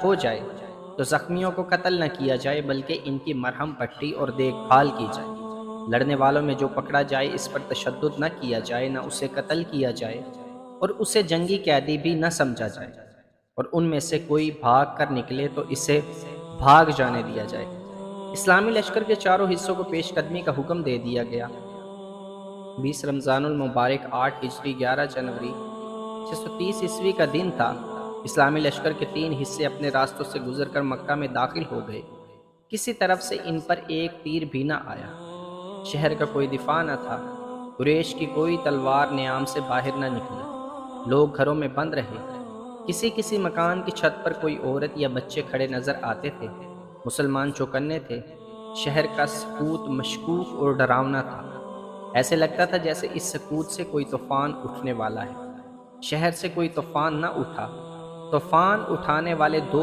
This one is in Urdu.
ہو جائے تو زخمیوں کو قتل نہ کیا جائے بلکہ ان کی مرہم پٹی اور دیکھ بھال کی جائے۔ لڑنے والوں میں جو پکڑا جائے اس پر تشدد نہ کیا جائے، نہ اسے قتل کیا جائے اور اسے جنگی قیدی بھی نہ سمجھا جائے، اور ان میں سے کوئی بھاگ کر نکلے تو اسے بھاگ جانے دیا جائے۔ اسلامی لشکر کے چاروں حصوں کو پیش قدمی کا حکم دے دیا گیا۔ 20 رمضان المبارک 8 ہجری 11 جنوری 630 عیسوی کا دن تھا۔ اسلامی لشکر کے 3 حصے اپنے راستوں سے گزر کر مکہ میں داخل ہو گئے۔ کسی طرف سے ان پر ایک تیر بھی نہ آیا۔ شہر کا کوئی دفاع نہ تھا۔ قریش کی کوئی تلوار نیام سے باہر نہ نکلی۔ لوگ گھروں میں بند رہے۔ کسی کسی مکان کی چھت پر کوئی عورت یا بچے کھڑے نظر آتے تھے۔ مسلمان چوکنے تھے۔ شہر کا سکوت مشکوک اور ڈراؤنا تھا۔ ایسے لگتا تھا جیسے اس سکوت سے کوئی طوفان اٹھنے والا ہے۔ شہر سے کوئی طوفان نہ اٹھا۔ طوفان اٹھانے والے دو